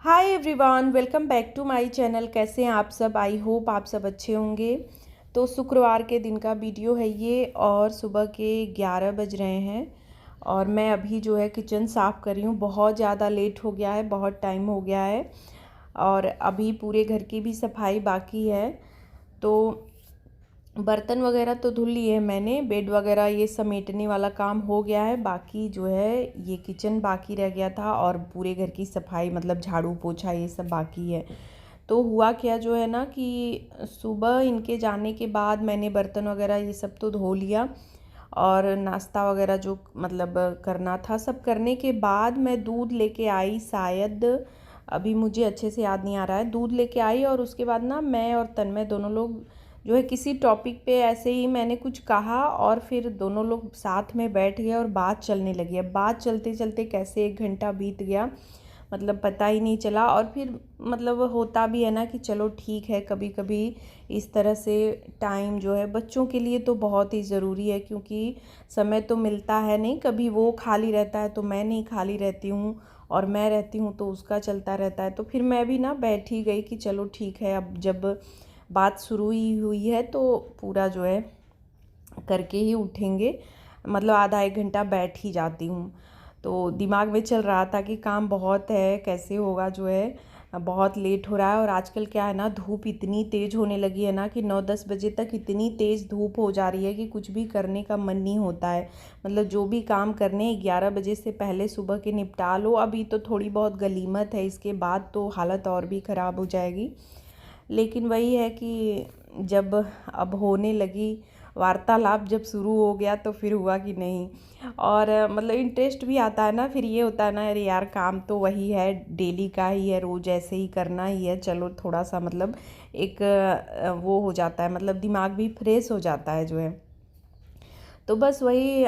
Hi everyone, welcome back to my channel. कैसे हैं आप सब? आई होप आप सब अच्छे होंगे। तो शुक्रवार के दिन का वीडियो है ये और सुबह के 11 बज रहे हैं और मैं अभी जो है किचन साफ़ कर रही हूँ। बहुत ज़्यादा लेट हो गया है, बहुत टाइम हो गया है और अभी पूरे घर की भी सफाई बाकी है। तो बर्तन वगैरह तो धुल लिए है मैंने, बेड वगैरह ये समेटने वाला काम हो गया है। बाकी जो है ये किचन बाकी रह गया था और पूरे घर की सफाई मतलब झाड़ू पोछा ये सब बाकी है। तो हुआ क्या जो है ना कि सुबह इनके जाने के बाद मैंने बर्तन वगैरह ये सब तो धो लिया और नाश्ता वगैरह जो मतलब करना था सब करने के बाद मैं दूध लेके आई। शायद अभी मुझे अच्छे से याद नहीं आ रहा है। दूध लेके आई और उसके बाद ना मैं और तन्मय दोनों लोग जो है किसी टॉपिक पे ऐसे ही मैंने कुछ कहा और फिर दोनों लोग साथ में बैठ गए और बात चलने लगी। अब बात चलते चलते कैसे 1 घंटा बीत गया मतलब पता ही नहीं चला। और फिर मतलब होता भी है ना कि चलो ठीक है, कभी कभी इस तरह से टाइम जो है बच्चों के लिए तो बहुत ही ज़रूरी है, क्योंकि समय तो मिलता है नहीं। कभी वो खाली रहता है तो मैं नहीं खाली रहती हूँ और मैं रहती हूँ तो उसका चलता रहता है। तो फिर मैं भी ना बैठ ही गई कि चलो ठीक है, अब जब बात शुरू ही हुई है तो पूरा जो है करके ही उठेंगे। मतलब आधा 1 घंटा बैठ ही जाती हूँ। तो दिमाग में चल रहा था कि काम बहुत है, कैसे होगा जो है, बहुत लेट हो रहा है। और आजकल क्या है ना, धूप इतनी तेज़ होने लगी है ना कि 9-10 बजे तक इतनी तेज़ धूप हो जा रही है कि कुछ भी करने का मन नहीं होता है। मतलब जो भी काम करने 11 बजे से पहले सुबह के निपटा लो। अभी तो थोड़ी बहुत गलीमत है, इसके बाद तो हालत और भी ख़राब हो जाएगी। लेकिन वही है कि जब अब होने लगी वार्तालाप, जब शुरू हो गया तो फिर हुआ कि नहीं। और मतलब इंटरेस्ट भी आता है ना। फिर ये होता है ना, अरे यार काम तो वही है, डेली का ही है, रोज़ ऐसे ही करना ही है। चलो थोड़ा सा मतलब एक वो हो जाता है, मतलब दिमाग भी फ्रेश हो जाता है जो है। तो बस वही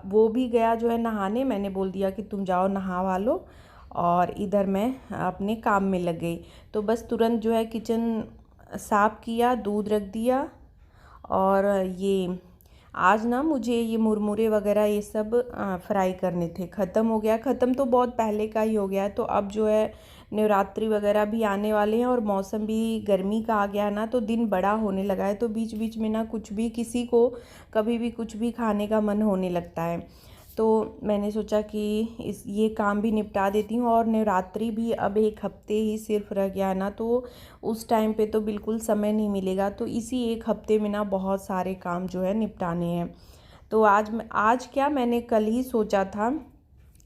वो भी गया जो है नहाने। मैंने बोल दिया कि तुम जाओ नहावा लो और इधर मैं अपने काम में लग गई। तो बस तुरंत जो है किचन साफ़ किया, दूध रख दिया। और ये आज ना मुझे ये मुरमुरे वगैरह ये सब फ्राई करने थे। ख़त्म हो गया, ख़त्म तो बहुत पहले का ही हो गया है। तो अब जो है नवरात्रि वगैरह भी आने वाले हैं और मौसम भी गर्मी का आ गया ना, तो दिन बड़ा होने लगा है। तो बीच बीच में ना कुछ भी किसी को कभी भी कुछ भी खाने का मन होने लगता है। तो मैंने सोचा कि इस ये काम भी निपटा देती हूँ। और नवरात्रि भी अब 1 हफ्ते ही सिर्फ रह गया ना, तो उस टाइम पे तो बिल्कुल समय नहीं मिलेगा। तो इसी 1 हफ्ते में ना बहुत सारे काम जो है निपटाने हैं। तो आज क्या मैंने कल ही सोचा था,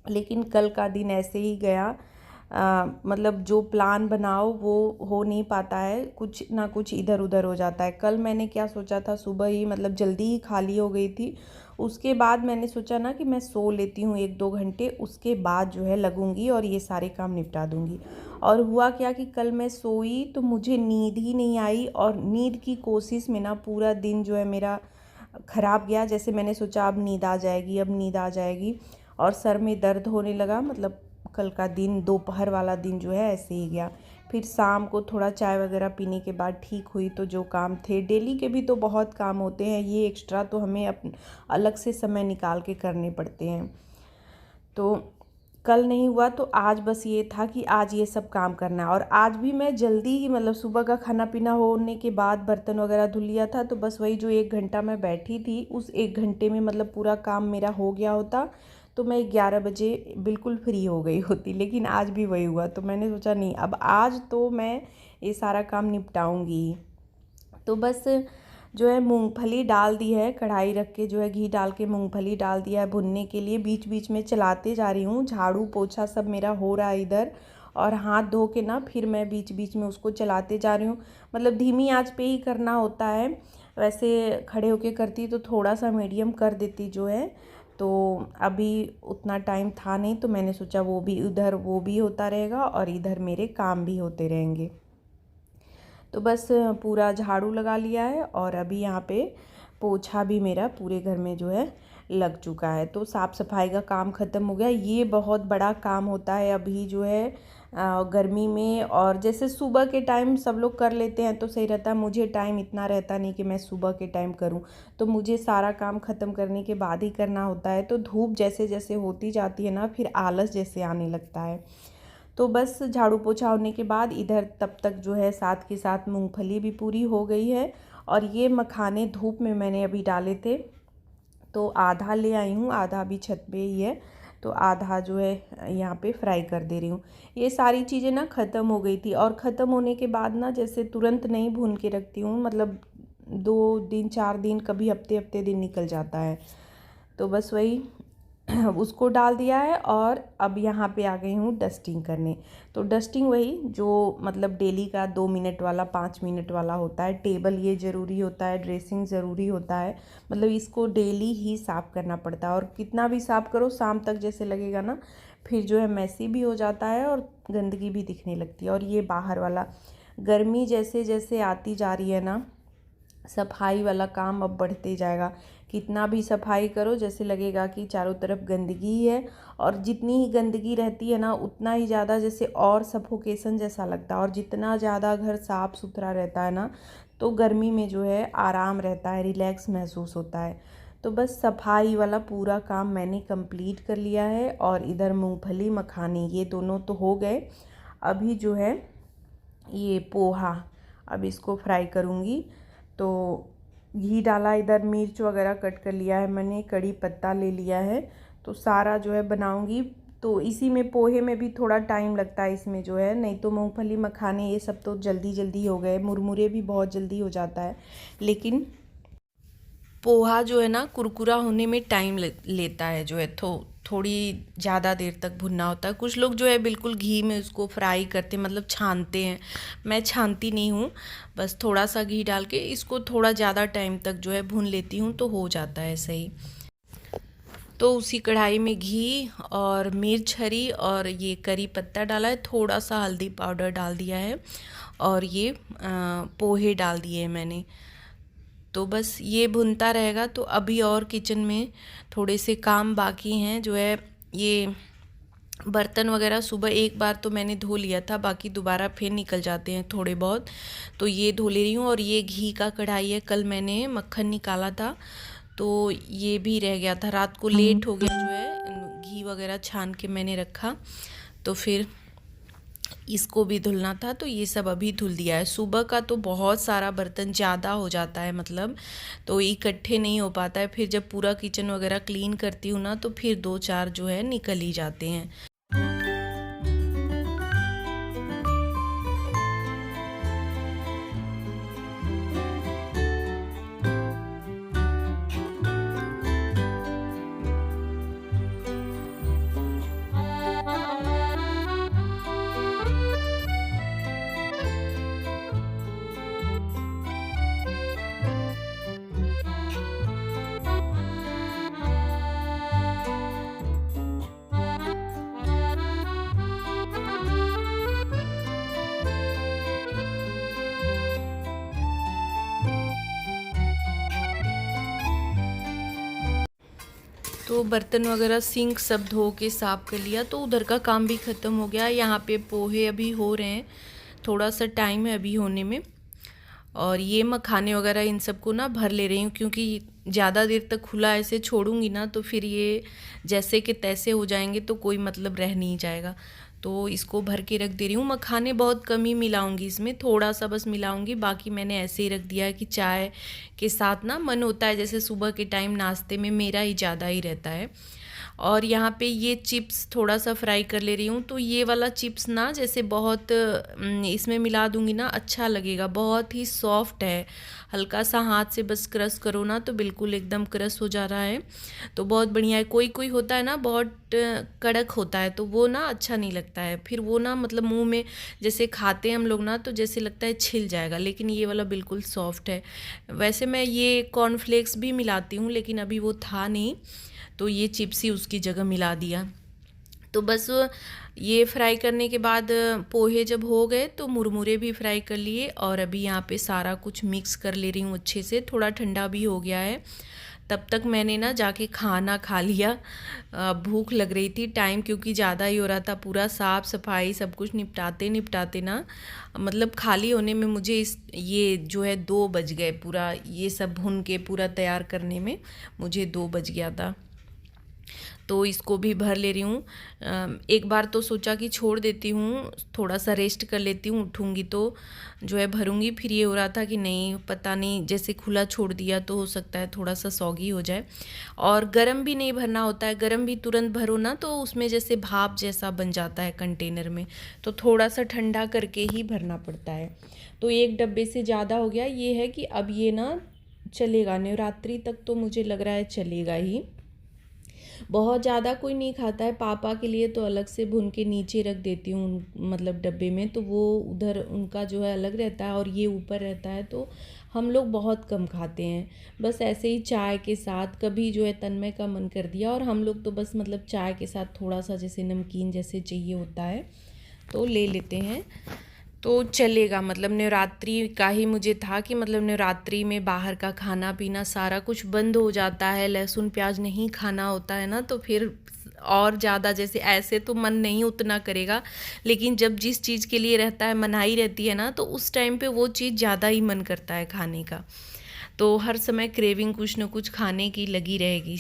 लेकिन कल का दिन ऐसे ही गया। मतलब जो प्लान बनाओ वो हो नहीं पाता है, कुछ ना कुछ इधर उधर हो जाता है। कल मैंने क्या सोचा था, सुबह ही मतलब जल्दी ही खाली हो गई थी। उसके बाद मैंने सोचा ना कि मैं सो लेती हूँ 1-2 घंटे, उसके बाद जो है लगूंगी और ये सारे काम निपटा दूंगी। और हुआ क्या कि कल मैं सोई तो मुझे नींद ही नहीं आई और नींद की कोशिश में ना पूरा दिन जो है मेरा ख़राब गया। जैसे मैंने सोचा अब नींद आ जाएगी, अब नींद आ जाएगी, और सर में दर्द होने लगा। मतलब कल का दिन, दोपहर वाला दिन जो है ऐसे ही गया। फिर शाम को थोड़ा चाय वगैरह पीने के बाद ठीक हुई। तो जो काम थे डेली के भी तो बहुत काम होते हैं, ये एक्स्ट्रा तो हमें अलग से समय निकाल के करने पड़ते हैं। तो कल नहीं हुआ तो आज बस ये था कि आज ये सब काम करना है। और आज भी मैं जल्दी ही मतलब सुबह का खाना पीना होने के बाद बर्तन वगैरह धुल लिया था। तो बस वही जो 1 घंटा मैं बैठी थी, उस 1 घंटे में मतलब पूरा काम मेरा हो गया होता तो मैं 11 बजे बिल्कुल फ्री हो गई होती। लेकिन आज भी वही हुआ। तो मैंने सोचा नहीं, अब आज तो मैं ये सारा काम निपटाऊंगी। तो बस जो है मूंगफली डाल दी है, कढ़ाई रख के जो है घी डाल के मूंगफली डाल दिया है भुनने के लिए। बीच बीच में चलाते जा रही हूँ, झाड़ू पोछा सब मेरा हो रहा है इधर। और हाथ धो के ना फिर मैं बीच बीच में उसको चलाते जा रही हूँ। मतलब धीमी आंच पे ही करना होता है। वैसे खड़े होके करती तो थोड़ा सा मीडियम कर देती जो है। तो अभी उतना टाइम था नहीं, तो मैंने सोचा वो भी उधर वो भी होता रहेगा और इधर मेरे काम भी होते रहेंगे। तो बस पूरा झाड़ू लगा लिया है और अभी यहाँ पे पोछा भी मेरा पूरे घर में जो है लग चुका है। तो साफ़ सफाई का काम ख़त्म हो गया। ये बहुत बड़ा काम होता है अभी जो है गर्मी में। और जैसे सुबह के टाइम सब लोग कर लेते हैं तो सही रहता है, मुझे टाइम इतना रहता नहीं कि मैं सुबह के टाइम करूं। तो मुझे सारा काम ख़त्म करने के बाद ही करना होता है। तो धूप जैसे जैसे होती जाती है ना, फिर आलस जैसे आने लगता है। तो बस झाड़ू पोछा होने के बाद इधर तब तक जो है साथ के साथ मूंगफली भी पूरी हो गई है। और ये मखाने धूप में मैंने अभी डाले थे, तो आधा ले आई हूँ, आधा भी छत पे ही है, तो आधा जो है यहाँ पे फ्राई कर दे रही हूँ। ये सारी चीज़ें ना ख़त्म हो गई थी, और ख़त्म होने के बाद ना जैसे तुरंत नहीं भून के रखती हूँ, मतलब 2 दिन 4 दिन, कभी हफ्ते दिन निकल जाता है। तो बस वही उसको डाल दिया है। और अब यहाँ पे आ गई हूँ डस्टिंग करने। तो डस्टिंग वही जो मतलब डेली का 2 मिनट वाला 5 मिनट वाला होता है। टेबल ये ज़रूरी होता है, ड्रेसिंग ज़रूरी होता है, मतलब इसको डेली ही साफ़ करना पड़ता है। और कितना भी साफ़ करो शाम तक जैसे लगेगा ना, फिर जो है मैसी भी हो जाता है और गंदगी भी दिखने लगती है। और ये बाहर वाला गर्मी जैसे जैसे आती जा रही है ना, सफाई वाला काम अब बढ़ते जाएगा। कितना भी सफाई करो जैसे लगेगा कि चारों तरफ गंदगी ही है। और जितनी ही गंदगी रहती है ना, उतना ही ज़्यादा जैसे और सफोकेशन जैसा लगता है। और जितना ज़्यादा घर साफ़ सुथरा रहता है ना, तो गर्मी में जो है आराम रहता है, रिलैक्स महसूस होता है। तो बस सफाई वाला पूरा काम मैंने कंप्लीट कर लिया है। और इधर मूंगफली मखाने ये दोनों तो हो गए। अभी जो है ये पोहा, अब इसको फ्राई करूँगी। तो घी डाला, इधर मिर्च वगैरह कट कर लिया है मैंने, कड़ी पत्ता ले लिया है। तो सारा जो है बनाऊँगी। तो इसी में पोहे में भी थोड़ा टाइम लगता है इसमें जो है, नहीं तो मूंगफली मखाने ये सब तो जल्दी जल्दी हो गए। मुरमुरे भी बहुत जल्दी हो जाता है, लेकिन पोहा जो है ना कुरकुरा होने में टाइम लेता है, जो है थोड़ी ज़्यादा देर तक भुनना होता है। कुछ लोग जो है बिल्कुल घी में उसको फ्राई करते हैं, मतलब छानते हैं। मैं छानती नहीं हूँ, बस थोड़ा सा घी डाल के इसको थोड़ा ज़्यादा टाइम तक जो है भून लेती हूँ, तो हो जाता है सही। तो उसी कढ़ाई में घी और मिर्च हरी और ये करी पत्ता डाला है, थोड़ा सा हल्दी पाउडर डाल दिया है, और ये पोहे डाल दिए हैं मैंने। तो बस ये भुनता रहेगा। तो अभी और किचन में थोड़े से काम बाकी हैं, जो है ये बर्तन वगैरह सुबह एक बार तो मैंने धो लिया था, बाकी दोबारा फिर निकल जाते हैं थोड़े बहुत, तो ये धो ले रही हूँ। और ये घी का कढ़ाई है, कल मैंने मक्खन निकाला था तो ये भी रह गया था, रात को लेट हो गया, जो है घी वगैरह छान के मैंने रखा, तो फिर इसको भी धुलना था, तो ये सब अभी धुल दिया है। सुबह का तो बहुत सारा बर्तन ज़्यादा हो जाता है, मतलब तो इकट्ठे नहीं हो पाता है। फिर जब पूरा किचन वगैरह क्लीन करती हूँ ना, तो फिर 2-4 जो है निकल ही जाते हैं। तो बर्तन वगैरह सिंक सब धो के साफ़ कर लिया, तो उधर का काम भी ख़त्म हो गया। यहाँ पे पोहे अभी हो रहे हैं, थोड़ा सा टाइम है अभी होने में। और ये मखाने वगैरह इन सब को ना भर ले रही हूँ, क्योंकि ज़्यादा देर तक खुला ऐसे छोड़ूंगी ना, तो फिर ये जैसे कि तैसे हो जाएंगे, तो कोई मतलब रह नहीं जाएगा। तो इसको भर के रख दे रही हूँ। मखाने बहुत कम ही मिलाऊंगी इसमें, थोड़ा सा बस मिलाऊंगी, बाकी मैंने ऐसे ही रख दिया है कि चाय के साथ ना मन होता है, जैसे सुबह के टाइम नाश्ते में मेरा ही ज़्यादा ही रहता है। और यहाँ पे ये चिप्स थोड़ा सा फ्राई कर ले रही हूँ। तो ये वाला चिप्स ना जैसे बहुत इसमें मिला दूँगी ना, अच्छा लगेगा, बहुत ही सॉफ्ट है। हल्का सा हाथ से बस क्रश करो ना, तो बिल्कुल एकदम क्रश हो जा रहा है, तो बहुत बढ़िया है। कोई कोई होता है ना बहुत कड़क होता है, तो वो ना अच्छा नहीं लगता है, फिर वो ना मतलब मुंह में जैसे खाते हैं हम लोग ना, तो जैसे लगता है छिल जाएगा, लेकिन ये वाला बिल्कुल सॉफ्ट है। वैसे मैं ये कॉर्नफ्लेक्स भी मिलाती हूँ, लेकिन अभी वो था नहीं, तो ये चिप्स ही उसकी जगह मिला दिया। तो बस ये फ्राई करने के बाद पोहे जब हो गए, तो मुरमुरे भी फ्राई कर लिए। और अभी यहाँ पे सारा कुछ मिक्स कर ले रही हूँ अच्छे से, थोड़ा ठंडा भी हो गया है। तब तक मैंने ना जाके खाना खा लिया, भूख लग रही थी, टाइम क्योंकि ज़्यादा ही हो रहा था। पूरा साफ़ सफाई सब कुछ निपटाते निपटाते ना, मतलब खाली होने में मुझे ये जो है 2 बज गए, पूरा ये सब भून के पूरा तैयार करने में मुझे 2 बज गया था। तो इसको भी भर ले रही हूँ। एक बार तो सोचा कि छोड़ देती हूँ, थोड़ा सा रेस्ट कर लेती हूँ, उठूँगी तो जो है भरूँगी। फिर ये हो रहा था कि नहीं, पता नहीं, जैसे खुला छोड़ दिया तो हो सकता है थोड़ा सा सौगी हो जाए। और गरम भी नहीं भरना होता है, गरम भी तुरंत भरो ना तो उसमें जैसे भाप जैसा बन जाता है कंटेनर में, तो थोड़ा सा ठंडा करके ही भरना पड़ता है। तो एक डब्बे से ज़्यादा हो गया। ये है कि अब ये ना चलेगा, नवरात्रि तक तो मुझे लग रहा है चलेगा ही। बहुत ज़्यादा कोई नहीं खाता है, पापा के लिए तो अलग से भून के नीचे रख देती हूँ, मतलब डब्बे में, तो वो उधर उनका जो है अलग रहता है और ये ऊपर रहता है। तो हम लोग बहुत कम खाते हैं, बस ऐसे ही चाय के साथ। कभी जो है तन्मय का मन कर दिया, और हम लोग तो बस मतलब चाय के साथ थोड़ा सा जैसे नमकीन जैसे चाहिए होता है तो ले लेते हैं, तो चलेगा। मतलब नवरात्रि का ही मुझे था कि मतलब नवरात्रि में बाहर का खाना पीना सारा कुछ बंद हो जाता है, लहसुन प्याज नहीं खाना होता है ना, तो फिर और ज़्यादा जैसे ऐसे तो मन नहीं उतना करेगा, लेकिन जब जिस चीज़ के लिए रहता है, मनाही रहती है ना, तो उस टाइम पे वो चीज़ ज़्यादा ही मन करता है खाने का। तो हर समय क्रेविंग कुछ न कुछ खाने की लगी रहेगी।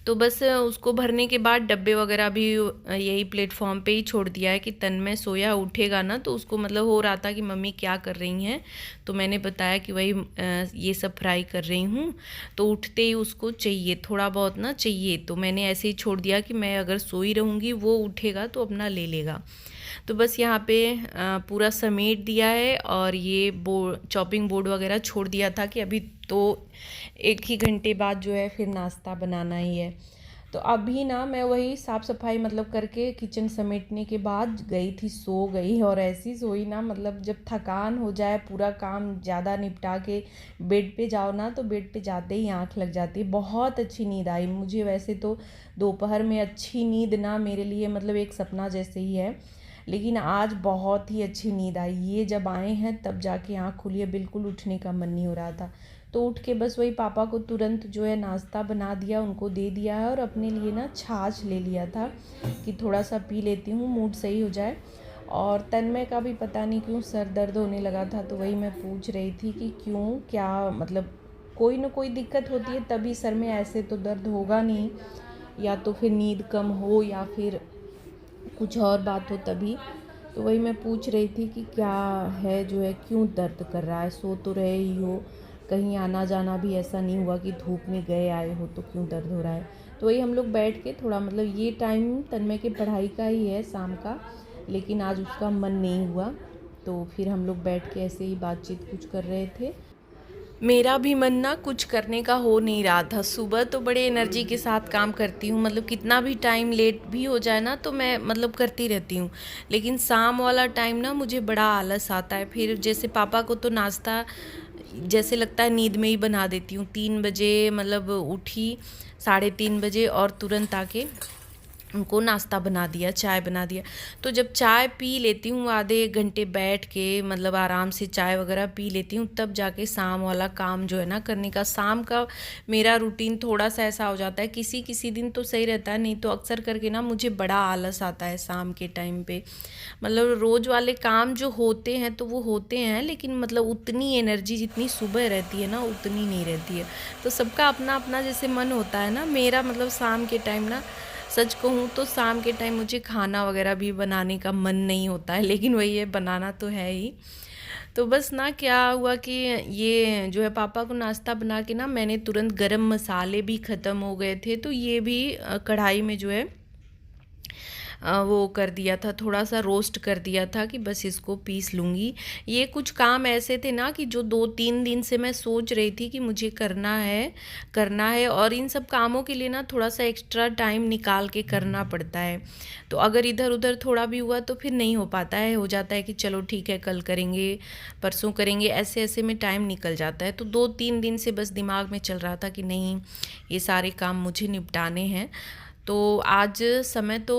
तो बस उसको भरने के बाद डब्बे वगैरह भी यही प्लेटफॉर्म पे ही छोड़ दिया है कि तन्मय सोया उठेगा ना, तो उसको मतलब हो रहा था कि मम्मी क्या कर रही हैं, तो मैंने बताया कि वही ये सब फ्राई कर रही हूँ। तो उठते ही उसको चाहिए, थोड़ा बहुत ना चाहिए, तो मैंने ऐसे ही छोड़ दिया कि मैं अगर सोई रहूँगी, वो उठेगा तो अपना ले लेगा। तो बस यहाँ पे पूरा समेट दिया है, और ये चॉपिंग बोर्ड वगैरह छोड़ दिया था कि अभी तो 1 ही घंटे बाद जो है फिर नाश्ता बनाना ही है। तो अभी ना मैं वही साफ़ सफाई मतलब करके किचन समेटने के बाद गई थी, सो गई। और ऐसी सोई ना, मतलब जब थकान हो जाए, पूरा काम ज़्यादा निपटा के बेड पे जाओ ना, तो बेड पे जाते ही आँख लग जाती है। बहुत अच्छी नींद आई मुझे। वैसे तो दोपहर में अच्छी नींद ना मेरे लिए मतलब एक सपना जैसे ही है, लेकिन आज बहुत ही अच्छी नींद आई। ये जब आए हैं तब जाके आँख खुली है, बिल्कुल उठने का मन नहीं हो रहा था। तो उठ के बस वही पापा को तुरंत जो है नाश्ता बना दिया, उनको दे दिया है, और अपने लिए ना छाछ ले लिया था कि थोड़ा सा पी लेती हूँ, मूड सही हो जाए। और तन्मय का भी पता नहीं क्यों सर दर्द होने लगा था, तो वही मैं पूछ रही थी कि क्यों, क्या मतलब कोई ना कोई दिक्कत होती है तभी सर में, ऐसे तो दर्द होगा नहीं, या तो फिर नींद कम हो या फिर कुछ और बात हो तभी। तो वही मैं पूछ रही थी कि क्या है, जो है क्यों दर्द कर रहा है, सो तो रहे ही हो, कहीं आना जाना भी ऐसा नहीं हुआ कि धूप में गए आए हो, तो क्यों दर्द हो रहा है। तो वही हम लोग बैठ के थोड़ा, मतलब ये टाइम तन्मय के पढ़ाई का ही है शाम का, लेकिन आज उसका मन नहीं हुआ, तो फिर हम लोग बैठ के ऐसे ही बातचीत कुछ कर रहे थे। मेरा भी मन ना कुछ करने का हो नहीं रहा था। सुबह तो बड़े एनर्जी के साथ काम करती हूँ, मतलब कितना भी टाइम लेट भी हो जाए ना तो मैं मतलब करती रहती हूँ, लेकिन शाम वाला टाइम ना मुझे बड़ा आलस आता है। फिर जैसे पापा को तो नाश्ता जैसे लगता है नींद में ही बना देती हूँ। 3 बजे मतलब उठी, 3:30 बजे, और तुरंत आके उनको नाश्ता बना दिया, चाय बना दिया। तो जब चाय पी लेती हूँ, आधे 1 घंटे बैठ के मतलब आराम से चाय वगैरह पी लेती हूँ, तब जाके शाम वाला काम जो है ना करने का। शाम का मेरा रूटीन थोड़ा सा ऐसा हो जाता है, किसी किसी दिन तो सही रहता है, नहीं तो अक्सर करके ना मुझे बड़ा आलस आता है शाम के टाइम पे। मतलब रोज़ वाले काम जो होते हैं तो वो होते हैं, लेकिन मतलब उतनी एनर्जी जितनी सुबह रहती है ना, उतनी नहीं रहती है। तो सबका अपना अपना जैसे मन होता है ना। मेरा मतलब शाम के टाइम ना, सच कहूँ तो शाम के टाइम मुझे खाना वगैरह भी बनाने का मन नहीं होता है, लेकिन वही है, बनाना तो है ही। तो बस ना क्या हुआ कि ये जो है पापा को नाश्ता बना के ना, मैंने तुरंत गरम मसाले भी ख़त्म हो गए थे, तो ये भी कढ़ाई में जो है वो कर दिया था, थोड़ा सा रोस्ट कर दिया था कि बस इसको पीस लूँगी। ये कुछ काम ऐसे थे ना कि जो 2-3 दिन से मैं सोच रही थी कि मुझे करना है, और इन सब कामों के लिए ना थोड़ा सा एक्स्ट्रा टाइम निकाल के करना पड़ता है। तो अगर इधर उधर थोड़ा भी हुआ तो फिर नहीं हो पाता है, हो जाता है कि चलो ठीक है कल करेंगे, परसों करेंगे, ऐसे ऐसे में टाइम निकल जाता है। तो 2-3 दिन से बस दिमाग में चल रहा था कि नहीं, ये सारे काम मुझे निपटाने हैं। तो आज समय तो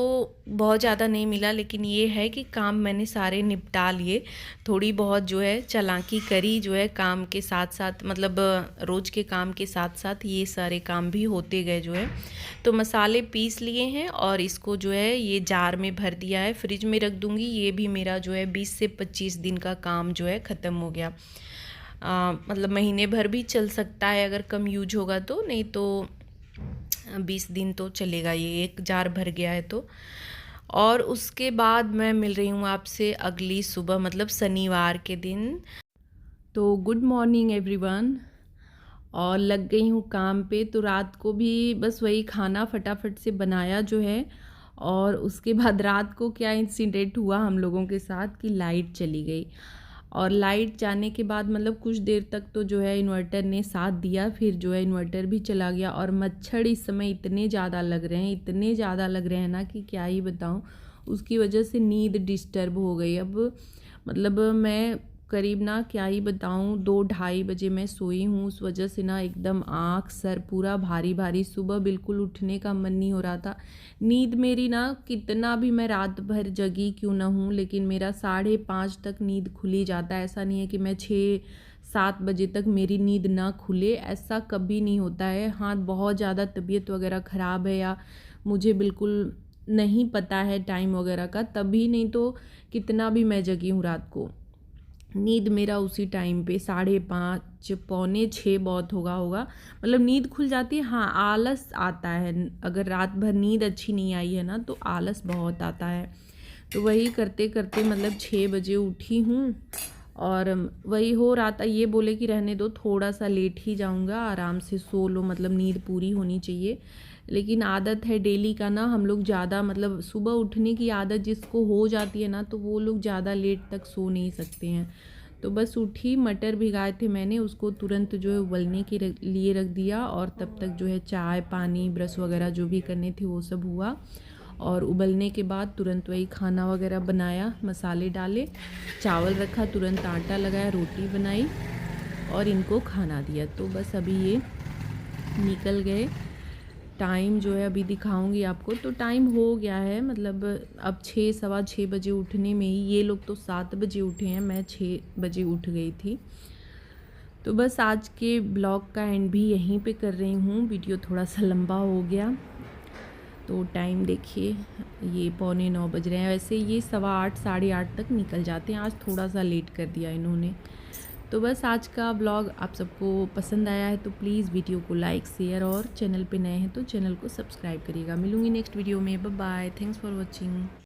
बहुत ज़्यादा नहीं मिला, लेकिन ये है कि काम मैंने सारे निपटा लिए। थोड़ी बहुत जो है चालाकी करी, जो है काम के साथ साथ, मतलब रोज़ के काम के साथ साथ ये सारे काम भी होते गए जो है। तो मसाले पीस लिए हैं, और इसको जो है ये जार में भर दिया है, फ्रिज में रख दूँगी। ये भी मेरा जो है 20 से 25 दिन का काम जो है ख़त्म हो गया। मतलब महीने भर भी चल सकता है अगर कम यूज होगा तो, नहीं तो 20 दिन तो चलेगा, ये एक जार भर गया है तो। और उसके बाद मैं मिल रही हूँ आपसे अगली सुबह, मतलब शनिवार के दिन। तो गुड मॉर्निंग एवरीवन, और लग गई हूँ काम पे। तो रात को भी बस वही खाना फटाफट से बनाया जो है, और उसके बाद रात को क्या इंसिडेंट हुआ हम लोगों के साथ कि लाइट चली गई। और लाइट जाने के बाद मतलब कुछ देर तक तो जो है इन्वर्टर ने साथ दिया, फिर जो है इन्वर्टर भी चला गया। और मच्छर इस समय इतने ज़्यादा लग रहे हैं, इतने ज़्यादा लग रहे हैं ना कि क्या ही बताऊँ। उसकी वजह से नींद डिस्टर्ब हो गई। अब मतलब मैं करीब ना क्या ही बताऊँ 2-2:30 बजे मैं सोई हूँ। उस वजह से ना एकदम आँख सर पूरा भारी भारी, सुबह बिल्कुल उठने का मन नहीं हो रहा था। नींद मेरी ना कितना भी मैं रात भर जगी क्यों ना हूँ, लेकिन मेरा 5:30 तक नींद खुली जाता है। ऐसा नहीं है कि मैं 6-7 बजे तक मेरी नींद ना खुले, ऐसा कभी नहीं होता है। हाँ, बहुत ज़्यादा तबीयत वगैरह ख़राब है या मुझे बिल्कुल नहीं पता है टाइम वगैरह का, तभी, नहीं तो कितना भी मैं जगी हूँ रात को। नींद मेरा उसी टाइम पे 5:30 5:45 बहुत होगा मतलब नींद खुल जाती है। हाँ, आलस आता है, अगर रात भर नींद अच्छी नहीं आई है ना तो आलस बहुत आता है। तो वही करते करते मतलब 6 बजे उठी हूँ, और वही हो रहा था। ये बोले कि रहने दो, थोड़ा सा लेट ही जाऊँगा, आराम से सो लो, मतलब नींद पूरी होनी चाहिए। लेकिन आदत है डेली का ना, हम लोग ज़्यादा मतलब सुबह उठने की आदत जिसको हो जाती है ना, तो वो लोग ज़्यादा लेट तक सो नहीं सकते हैं। तो बस उठी, मटर भिगाए थे मैंने, उसको तुरंत जो है उबलने के लिए रख दिया, और तब तक जो है चाय पानी ब्रश वगैरह जो भी करने थे वो सब हुआ। और उबलने के बाद तुरंत वही खाना वगैरह बनाया, मसाले डाले, चावल रखा, तुरंत आटा लगाया, रोटी बनाई और इनको खाना दिया। तो बस अभी ये निकल गए। टाइम जो है अभी दिखाऊंगी आपको, तो टाइम हो गया है, मतलब अब 6 सवा 6 बजे उठने में ही, ये लोग तो 7 बजे उठे हैं, मैं 6 बजे उठ गई थी। तो बस आज के ब्लॉग का एंड भी यहीं पे कर रही हूँ। वीडियो थोड़ा सा लंबा हो गया। तो टाइम देखिए, ये 8:45 बज रहे हैं। वैसे ये 7:15 8:30 तक निकल जाते हैं, आज थोड़ा सा लेट कर दिया इन्होंने। तो बस आज का ब्लॉग आप सबको पसंद आया है तो प्लीज़ वीडियो को लाइक शेयर, और चैनल पे नए हैं तो चैनल को सब्सक्राइब करिएगा। मिलूँगी नेक्स्ट वीडियो में। Bye bye, thanks for watching.